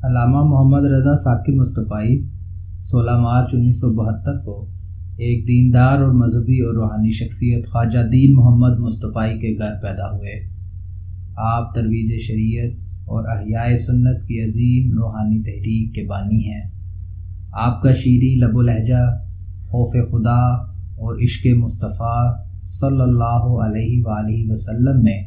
علامہ محمد رضا ثاقب مصطفائی 16 مارچ 1972 کو ایک دیندار اور مذہبی اور روحانی شخصیت خواجہ دین محمد مصطفائی کے گھر پیدا ہوئے۔ آپ ترویج شریعت اور احیاء سنت کی عظیم روحانی تحریک کے بانی ہیں۔ آپ کا شیریں لب و لہجہ خوف خدا اور عشق مصطفیٰ صلی اللہ علیہ وآلہ وسلم میں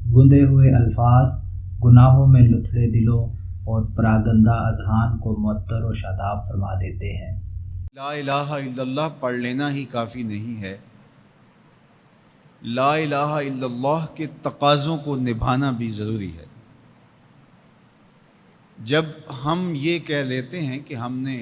گندے ہوئے الفاظ گناہوں میں لتھڑے دلوں اور پراگندہ اذہان کو معطر و شاداب فرما دیتے ہیں۔ لا الہ الا اللہ پڑھ لینا ہی کافی نہیں ہے، لا الہ الا اللہ کے تقاضوں کو نبھانا بھی ضروری ہے۔ جب ہم یہ کہہ لیتے ہیں کہ ہم نے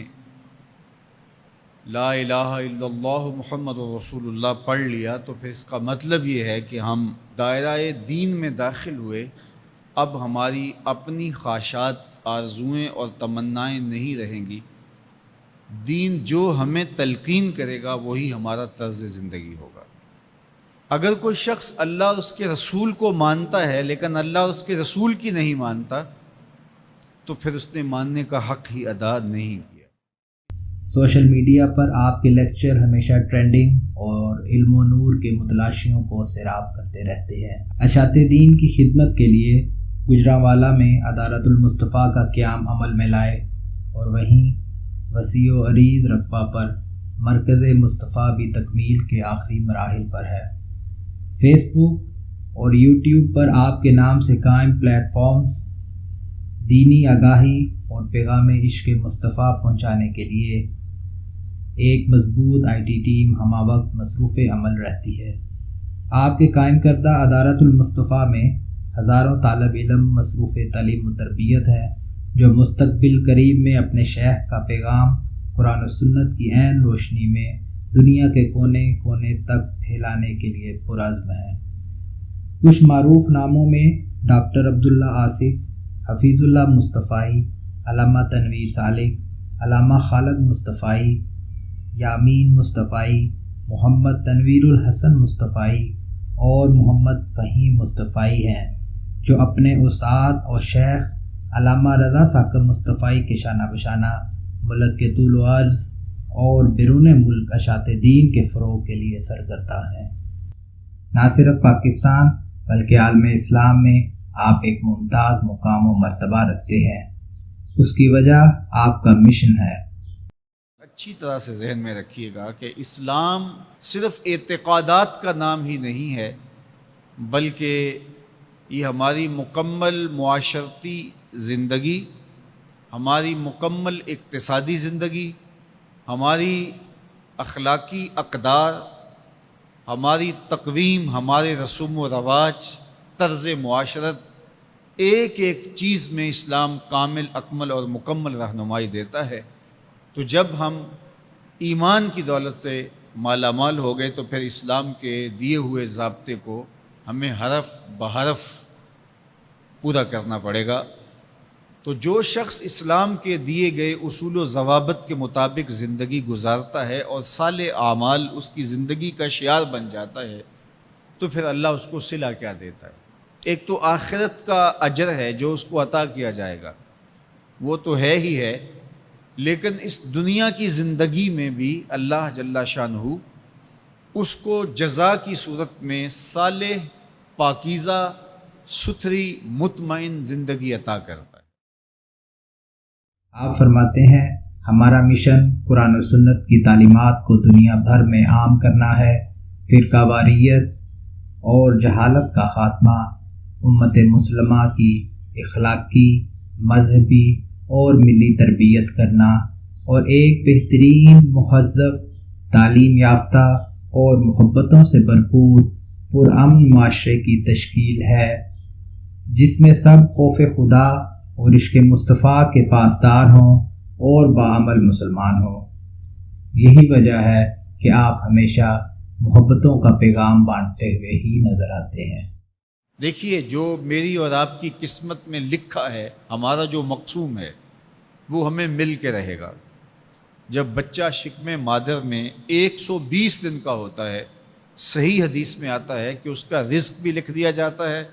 لا الہ الا اللہ محمد رسول اللہ پڑھ لیا، تو پھر اس کا مطلب یہ ہے کہ ہم دائرہ دین میں داخل ہوئے، اب ہماری اپنی خواہشات، آرزوئیں اور تمنائیں نہیں رہیں گی، دین جو ہمیں تلقین کرے گا وہی ہمارا طرز زندگی ہوگا۔ اگر کوئی شخص اللہ اور اس کے رسول کو مانتا ہے لیکن اللہ اور اس کے رسول کی نہیں مانتا، تو پھر اس نے ماننے کا حق ہی ادا نہیں کیا۔ سوشل میڈیا پر آپ کے لیکچر ہمیشہ ٹرینڈنگ اور علم و نور کے متلاشیوں کو سیراب کرتے رہتے ہیں۔ اشاعت دین کی خدمت کے لیے گجرانوالہ میں عدالت المصطفیٰ کا قیام عمل میں لائے اور وہیں وسیع و عریض رقبہ پر مرکز مصطفیٰ بھی تکمیل کے آخری مراحل پر ہے۔ فیس بک اور یوٹیوب پر آپ کے نام سے قائم پلیٹ فارمز دینی آگاہی اور پیغام عشق مصطفیٰ پہنچانے کے لیے ایک مضبوط IT ٹیم ہمہ وقت مصروف عمل رہتی ہے۔ آپ کے قائم کردہ عدالت المصطفیٰ میں ہزاروں طالب علم مصروف تعلیم و تربیت ہیں، جو مستقبل قریب میں اپنے شیخ کا پیغام قرآن و سنت کی عین روشنی میں دنیا کے کونے کونے تک پھیلانے کے لیے پرعزم ہیں۔ کچھ معروف ناموں میں ڈاکٹر عبداللہ آصف، حفیظ اللہ مصطفائی، علامہ تنویر سالک، علامہ خالد مصطفائی، یامین مصطفائی، محمد تنویر الحسن مصطفائی اور محمد فہیم مصطفائی ہیں، جو اپنے استاد اور شیخ علامہ رضا ثاقب مصطفائی کے شانہ بشانہ ملک کے طول و عرض اور بیرون ملک اشاعت دین کے فروغ کے لیے سرگردہ ہیں۔ نہ صرف پاکستان بلکہ عالم اسلام میں آپ ایک ممتاز مقام و مرتبہ رکھتے ہیں۔ اس کی وجہ آپ کا مشن ہے۔ اچھی طرح سے ذہن میں رکھیے گا کہ اسلام صرف اعتقادات کا نام ہی نہیں ہے، بلکہ یہ ہماری مکمل معاشرتی زندگی، ہماری مکمل اقتصادی زندگی، ہماری اخلاقی اقدار، ہماری تقویم، ہمارے رسوم و رواج، طرز معاشرت، ایک ایک چیز میں اسلام کامل، اکمل اور مکمل رہنمائی دیتا ہے۔ تو جب ہم ایمان کی دولت سے مالا مال ہو گئے تو پھر اسلام کے دیے ہوئے ضابطے کو ہمیں حرف بحرف پورا کرنا پڑے گا۔ تو جو شخص اسلام کے دیے گئے اصول و ضوابط کے مطابق زندگی گزارتا ہے اور صالح اعمال اس کی زندگی کا شعار بن جاتا ہے، تو پھر اللہ اس کو صلہ کیا دیتا ہے؟ ایک تو آخرت کا اجر ہے جو اس کو عطا کیا جائے گا، وہ تو ہے ہی ہے، لیکن اس دنیا کی زندگی میں بھی اللہ جل شانہ اس کو جزا کی صورت میں صالح، پاکیزہ، ستھری، مطمئن زندگی عطا کرتا ہے۔ آپ فرماتے ہیں، ہمارا مشن قرآن و سنت کی تعلیمات کو دنیا بھر میں عام کرنا ہے، فرقہ واریت اور جہالت کا خاتمہ، امت مسلمہ کی اخلاقی، مذہبی اور ملی تربیت کرنا اور ایک بہترین، مہذب، تعلیم یافتہ اور محبتوں سے بھرپور پرامن معاشرے کی تشکیل ہے، جس میں سب خوف خدا اور عشق مصطفیٰ کے پاسدار ہوں اور باعمل مسلمان ہوں۔ یہی وجہ ہے کہ آپ ہمیشہ محبتوں کا پیغام بانٹتے ہوئے ہی نظر آتے ہیں۔ دیکھیے، جو میری اور آپ کی قسمت میں لکھا ہے، ہمارا جو مقسوم ہے، وہ ہمیں مل کے رہے گا۔ جب بچہ شکم مادر میں 120 دن کا ہوتا ہے، صحیح حدیث میں آتا ہے کہ اس کا رزق بھی لکھ دیا جاتا ہے،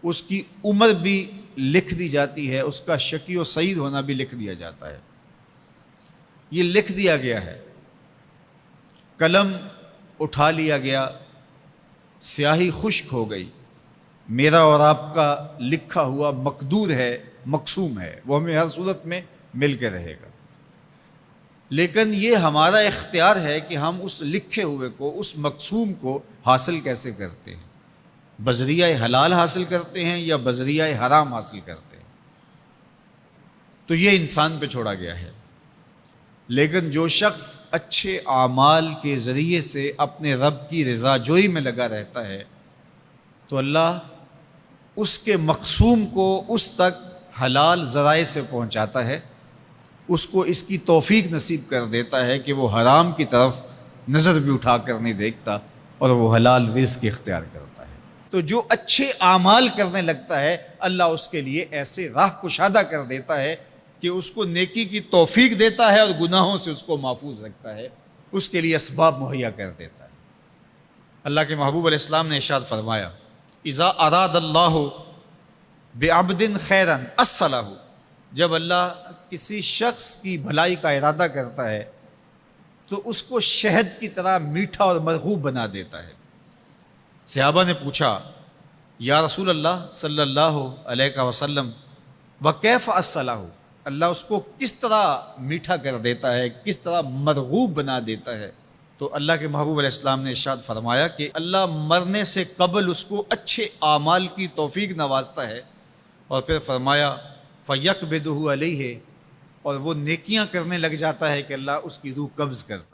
اس کی عمر بھی لکھ دی جاتی ہے اس کا شقی و سعید ہونا بھی لکھ دیا جاتا ہے۔ یہ لکھ دیا گیا ہے، قلم اٹھا لیا گیا، سیاہی خشک ہو گئی، میرا اور آپ کا لکھا ہوا مقدور ہے، مقسوم ہے، وہ ہمیں ہر صورت میں مل کے رہے گا، لیکن یہ ہمارا اختیار ہے کہ ہم اس لکھے ہوئے کو، اس مقسوم کو حاصل کیسے کرتے ہیں، بذریعہ حلال حاصل کرتے ہیں یا بذریعہ حرام حاصل کرتے ہیں۔ تو یہ انسان پہ چھوڑا گیا ہے، لیکن جو شخص اچھے اعمال کے ذریعے سے اپنے رب کی رضا جوئی میں لگا رہتا ہے تو اللہ اس کے مقسوم کو اس تک حلال ذرائع سے پہنچاتا ہے، اس کو اس کی توفیق نصیب کر دیتا ہے کہ وہ حرام کی طرف نظر بھی اٹھا کر نہیں دیکھتا اور وہ حلال رزق اختیار کرتا ہے۔ تو جو اچھے اعمال کرنے لگتا ہے اللہ اس کے لیے ایسے راہ کشادہ کر دیتا ہے کہ اس کو نیکی کی توفیق دیتا ہے اور گناہوں سے اس کو محفوظ رکھتا ہے، اس کے لیے اسباب مہیا کر دیتا ہے۔ اللہ کے محبوب علیہ السلام نے ارشاد فرمایا، اذا اراد اللہ بعبد خیرا اصلہ، جب اللہ کسی شخص کی بھلائی کا ارادہ کرتا ہے تو اس کو شہد کی طرح میٹھا اور مرغوب بنا دیتا ہے۔ صحابہ نے پوچھا، یا رسول اللہ صلی اللہ علیہ وسلم وکیف اصلہ، اللہ اس کو کس طرح میٹھا کر دیتا ہے، کس طرح مرغوب بنا دیتا ہے؟ تو اللہ کے محبوب علیہ السلام نے ارشاد فرمایا کہ اللہ مرنے سے قبل اس کو اچھے اعمال کی توفیق نوازتا ہے، اور پھر فرمایا فَيَقْبِضُهُ عَلَيْهِ، اور وہ نیکیاں کرنے لگ جاتا ہے کہ اللہ اس کی روح قبض کرتا ہے۔